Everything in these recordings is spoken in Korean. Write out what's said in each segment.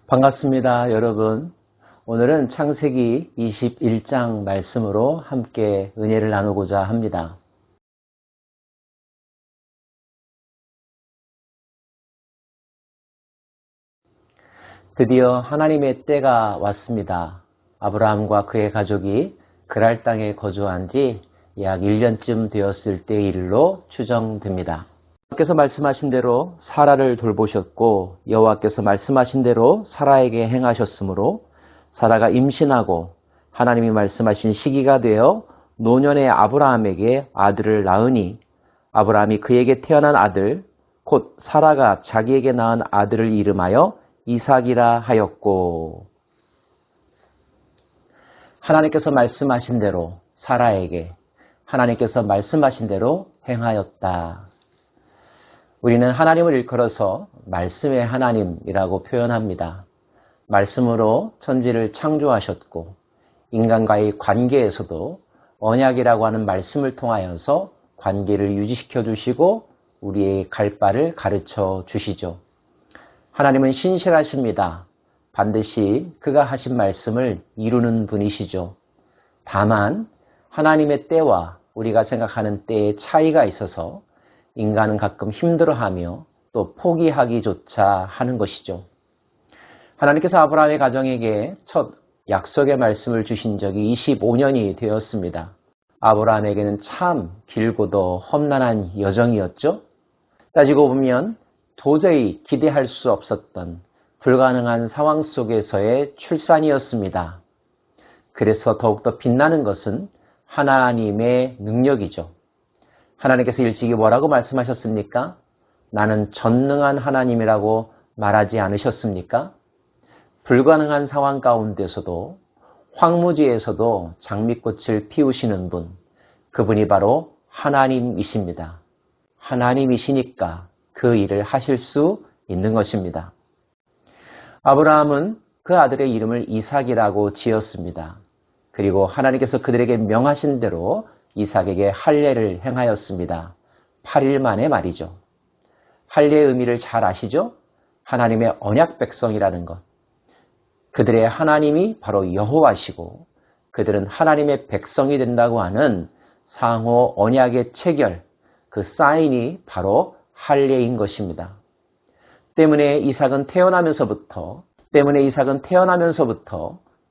반갑습니다, 여러분. 오늘은 창세기 21장 말씀으로 함께 은혜를 나누고자 합니다. 드디어 하나님의 때가 왔습니다. 아브라함과 그의 가족이 그랄 땅에 거주한 지 약 1년쯤 되었을 때의 일로 추정됩니다. 여호와께서 말씀하신 대로 사라를 돌보셨고 여호와께서 말씀하신 대로 사라에게 행하셨으므로 사라가 임신하고 하나님이 말씀하신 시기가 되어 노년의 아브라함에게 아들을 낳으니 아브라함이 그에게 태어난 아들 곧 사라가 자기에게 낳은 아들을 이름하여 이삭이라 하였고, 하나님께서 말씀하신 대로 사라에게 하나님께서 말씀하신 대로 행하였다. 우리는 하나님을 일컬어서 말씀의 하나님이라고 표현합니다. 말씀으로 천지를 창조하셨고 인간과의 관계에서도 언약이라고 하는 말씀을 통하여서 관계를 유지시켜 주시고 우리의 갈 바를 가르쳐 주시죠. 하나님은 신실하십니다. 반드시 그가 하신 말씀을 이루는 분이시죠. 다만 하나님의 때와 우리가 생각하는 때의 차이가 있어서 인간은 가끔 힘들어하며 또 포기하기조차 하는 것이죠. 하나님께서 아브라함의 가정에게 첫 약속의 말씀을 주신 적이 25년이 되었습니다. 아브라함에게는 참 길고도 험난한 여정이었죠. 따지고 보면 도저히 기대할 수 없었던 불가능한 상황 속에서의 출산이었습니다. 그래서 더욱더 빛나는 것은 하나님의 능력이죠. 하나님께서 일찍이 뭐라고 말씀하셨습니까? 나는 전능한 하나님이라고 말하지 않으셨습니까? 불가능한 상황 가운데서도 황무지에서도 장미꽃을 피우시는 분, 그분이 바로 하나님이십니다. 하나님이시니까 그 일을 하실 수 있는 것입니다. 아브라함은 그 아들의 이름을 이삭이라고 지었습니다. 그리고 하나님께서 그들에게 명하신 대로 이삭에게 할례를 행하였습니다. 8일 만에 말이죠. 할례의 의미를 잘 아시죠? 하나님의 언약 백성이라는 것. 그들의 하나님이 바로 여호와시고 그들은 하나님의 백성이 된다고 하는 상호 언약의 체결, 그 사인이 바로 할례인 것입니다. 때문에 이삭은 태어나면서부터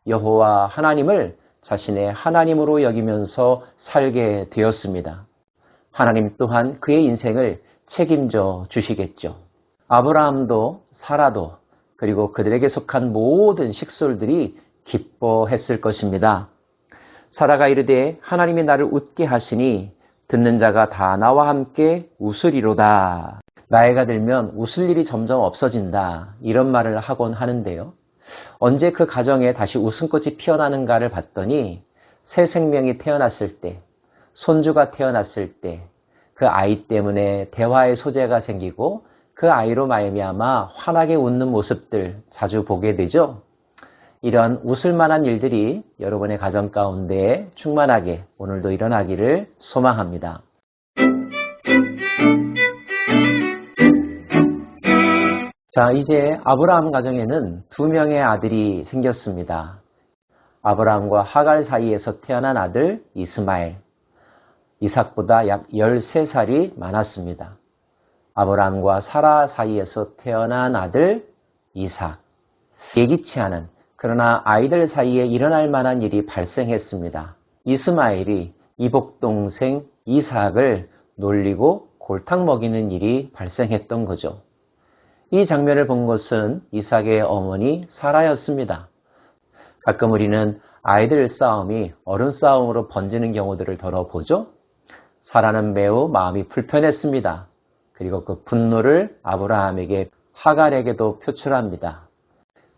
여호와 하나님을 자신의 하나님으로 여기면서 살게 되었습니다. 하나님 또한 그의 인생을 책임져 주시겠죠. 아브라함도 사라도 그리고 그들에게 속한 모든 식솔들이 기뻐했을 것입니다. 사라가 이르되 하나님이 나를 웃게 하시니 듣는 자가 다 나와 함께 웃으리로다. 나이가 들면 웃을 일이 점점 없어진다. 이런 말을 하곤 하는데요. 언제 그 가정에 다시 웃음꽃이 피어나는가를 봤더니 새 생명이 태어났을 때, 손주가 태어났을 때 그 아이 때문에 대화의 소재가 생기고 그 아이로 말미암아 환하게 웃는 모습들 자주 보게 되죠. 이런 웃을 만한 일들이 여러분의 가정 가운데 충만하게 오늘도 일어나기를 소망합니다. 자, 이제 아브라함 가정에는 2명의 아들이 생겼습니다. 아브라함과 하갈 사이에서 태어난 아들 이스마엘. 이삭보다 약 13살이 많았습니다. 아브라함과 사라 사이에서 태어난 아들 이삭. 예기치 않은 그러나 아이들 사이에 일어날 만한 일이 발생했습니다. 이스마엘이 이복 동생 이삭을 놀리고 골탕 먹이는 일이 발생했던 거죠. 이 장면을 본 것은 이삭의 어머니 사라였습니다. 가끔 우리는 아이들 싸움이 어른 싸움으로 번지는 경우들을 더러 보죠. 사라는 매우 마음이 불편했습니다. 그리고 그 분노를 아브라함에게 하갈에게도 표출합니다.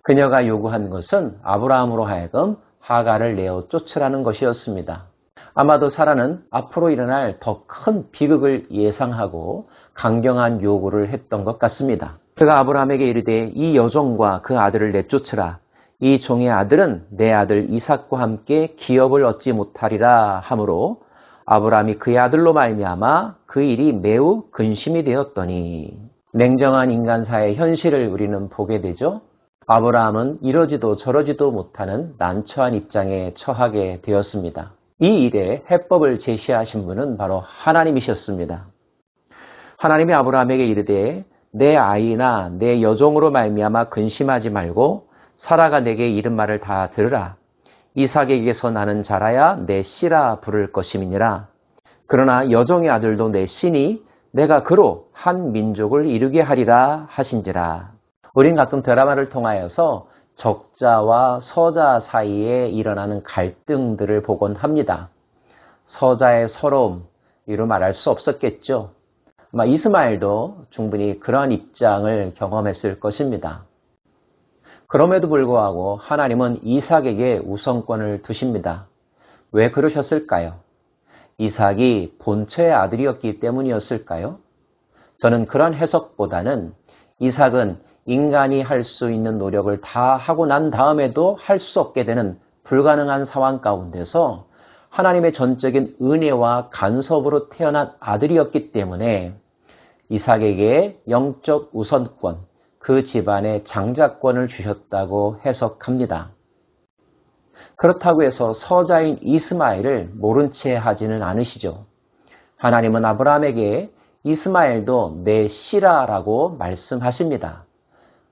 그녀가 요구한 것은 아브라함으로 하여금 하갈을 내어 쫓으라는 것이었습니다. 아마도 사라는 앞으로 일어날 더 큰 비극을 예상하고 강경한 요구를 했던 것 같습니다. 그가 아브라함에게 이르되 이 여종과 그 아들을 내쫓으라. 이 종의 아들은 내 아들 이삭과 함께 기업을 얻지 못하리라 하므로 아브라함이 그의 아들로 말미암아 그 일이 매우 근심이 되었더니, 냉정한 인간사의 현실을 우리는 보게 되죠. 아브라함은 이러지도 저러지도 못하는 난처한 입장에 처하게 되었습니다. 이 일에 해법을 제시하신 분은 바로 하나님이셨습니다. 하나님이 아브라함에게 이르되 내 아이나 내 여종으로 말미암아 근심하지 말고 사라가 내게 이른 말을 다 들으라. 이삭에게서 나는 자라야 내 씨라 부를 것임이니라. 그러나 여종의 아들도 내 씨니 내가 그로 한 민족을 이루게 하리라 하신지라. 우린 가끔 드라마를 통하여서 적자와 서자 사이에 일어나는 갈등들을 보곤 합니다. 서자의 서러움, 이로 말할 수 없었겠죠. 이스마엘도 충분히 그러한 입장을 경험했을 것입니다. 그럼에도 불구하고 하나님은 이삭에게 우선권을 두십니다. 왜 그러셨을까요? 이삭이 본처의 아들이었기 때문이었을까요? 저는 그런 해석보다는 이삭은 인간이 할 수 있는 노력을 다 하고 난 다음에도 할 수 없게 되는 불가능한 상황 가운데서 하나님의 전적인 은혜와 간섭으로 태어난 아들이었기 때문에 이삭에게 영적 우선권, 그 집안의 장자권을 주셨다고 해석합니다. 그렇다고 해서 서자인 이스마엘을 모른 채 하지는 않으시죠. 하나님은 아브라함에게 이스마엘도 내 씨라라고 말씀하십니다.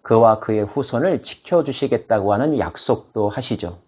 그와 그의 후손을 지켜주시겠다고 하는 약속도 하시죠.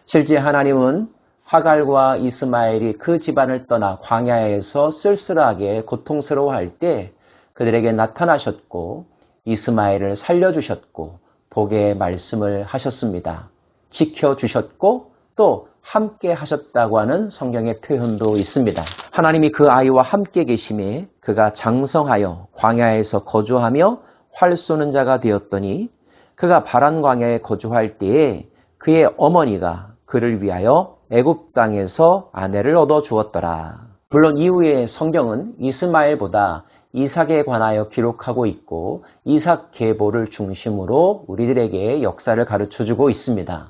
실제 하나님은 하갈과 이스마엘이 그 집안을 떠나 광야에서 쓸쓸하게 고통스러워할 때 그들에게 나타나셨고 이스마엘을 살려주셨고 복의 말씀을 하셨습니다. 지켜주셨고 또 함께 하셨다고 하는 성경의 표현도 있습니다. 하나님이 그 아이와 함께 계심에 그가 장성하여 광야에서 거주하며 활 쏘는 자가 되었더니 그가 바란 광야에 거주할 때에 그의 어머니가 그를 위하여 애굽 땅에서 아내를 얻어 주었더라. 물론 이후에 성경은 이스마엘보다 이삭에 관하여 기록하고 있고 이삭 계보를 중심으로 우리들에게 역사를 가르쳐주고 있습니다.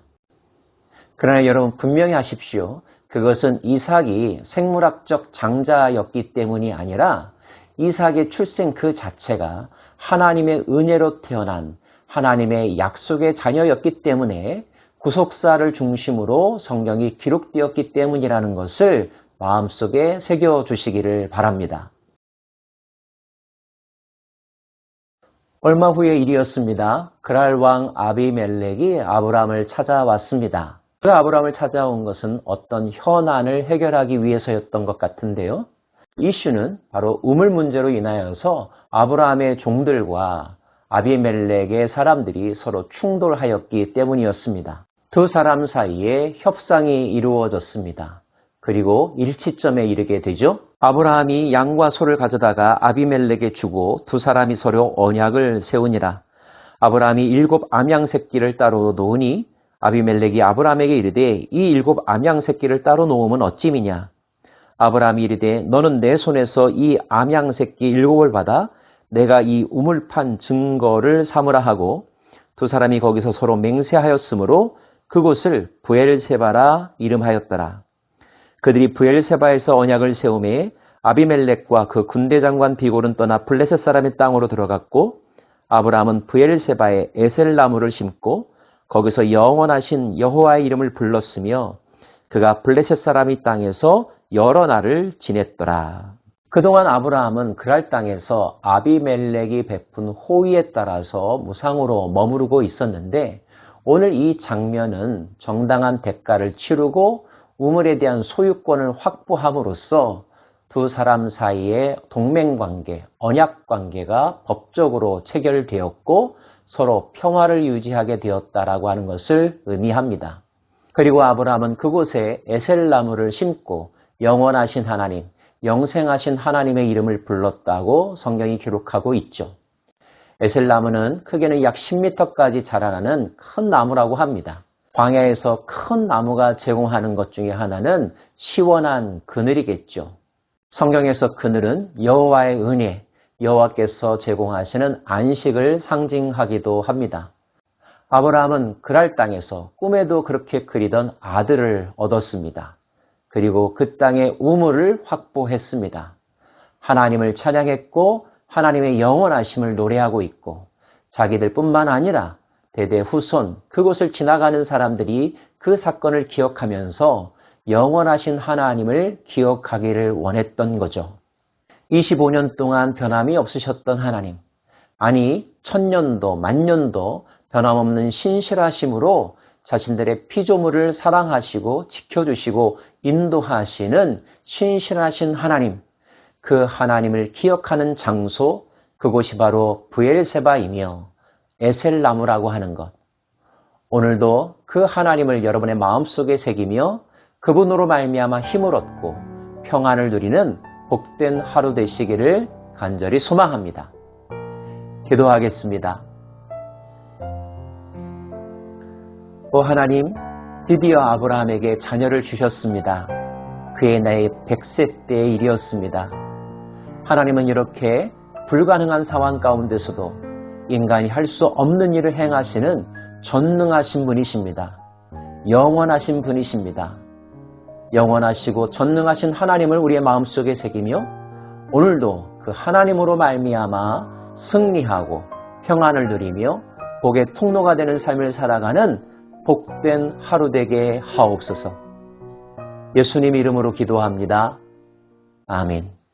그러나 여러분 분명히 하십시오. 그것은 이삭이 생물학적 장자였기 때문이 아니라 이삭의 출생 그 자체가 하나님의 은혜로 태어난 하나님의 약속의 자녀였기 때문에 구속사를 중심으로 성경이 기록되었기 때문이라는 것을 마음속에 새겨주시기를 바랍니다. 얼마 후의 일이었습니다. 그랄 왕 아비멜렉이 아브라함을 찾아왔습니다. 그 아브라함을 찾아온 것은 어떤 현안을 해결하기 위해서였던 것 같은데요. 이슈는 바로 우물 문제로 인하여서 아브라함의 종들과 아비멜렉의 사람들이 서로 충돌하였기 때문이었습니다. 두 사람 사이에 협상이 이루어졌습니다. 그리고 일치점에 이르게 되죠. 아브라함이 양과 소를 가져다가 아비멜렉에 주고 두 사람이 서로 언약을 세우니라. 아브라함이 7 암양 새끼를 따로 놓으니 아비멜렉이 아브라함에게 이르되 이 7 암양 새끼를 따로 놓으면 어찌미냐. 아브라함이 이르되 너는 내 손에서 이 암양 새끼 7을 받아 내가 이 우물판 증거를 삼으라 하고 두 사람이 거기서 서로 맹세하였으므로 그곳을 브엘세바라 이름하였더라. 그들이 브엘세바에서 언약을 세우매 아비멜렉과 그 군대장관 비골은 떠나 블레셋 사람의 땅으로 들어갔고 아브라함은 브엘세바에 에셀나무를 심고 거기서 영원하신 여호와의 이름을 불렀으며 그가 블레셋 사람의 땅에서 여러 날을 지냈더라. 그동안 아브라함은 그랄 땅에서 아비멜렉이 베푼 호의에 따라서 무상으로 머무르고 있었는데 오늘 이 장면은 정당한 대가를 치르고 우물에 대한 소유권을 확보함으로써 두 사람 사이의 동맹관계, 언약관계가 법적으로 체결되었고 서로 평화를 유지하게 되었다라고 하는 것을 의미합니다. 그리고 아브라함은 그곳에 에셀나무를 심고 영원하신 하나님, 영생하신 하나님의 이름을 불렀다고 성경이 기록하고 있죠. 에셀나무는 크게는 약 10m까지 자라나는 큰 나무라고 합니다. 광야에서 큰 나무가 제공하는 것 중에 하나는 시원한 그늘이겠죠. 성경에서 그늘은 여호와의 은혜, 여호와께서 제공하시는 안식을 상징하기도 합니다. 아브라함은 그랄 땅에서 꿈에도 그렇게 그리던 아들을 얻었습니다. 그리고 그 땅의 우물을 확보했습니다. 하나님을 찬양했고 하나님의 영원하심을 노래하고 있고 자기들뿐만 아니라 대대 후손, 그곳을 지나가는 사람들이 그 사건을 기억하면서 영원하신 하나님을 기억하기를 원했던 거죠. 25년 동안 변함이 없으셨던 하나님, 아니 천년도 만년도 변함없는 신실하심으로 자신들의 피조물을 사랑하시고 지켜주시고 인도하시는 신실하신 하나님, 그 하나님을 기억하는 장소, 그곳이 바로 브엘세바이며 에셀나무라고 하는 것. 오늘도 그 하나님을 여러분의 마음속에 새기며 그분으로 말미암아 힘을 얻고 평안을 누리는 복된 하루 되시기를 간절히 소망합니다. 기도하겠습니다. 오 하나님, 드디어 아브라함에게 자녀를 주셨습니다. 그의 나이 100세 때의 일이었습니다. 하나님은 이렇게 불가능한 상황 가운데서도 인간이 할 수 없는 일을 행하시는 전능하신 분이십니다. 영원하신 분이십니다. 영원하시고 전능하신 하나님을 우리의 마음속에 새기며 오늘도 그 하나님으로 말미암아 승리하고 평안을 누리며 복의 통로가 되는 삶을 살아가는 복된 하루 되게 하옵소서. 예수님 이름으로 기도합니다. 아멘.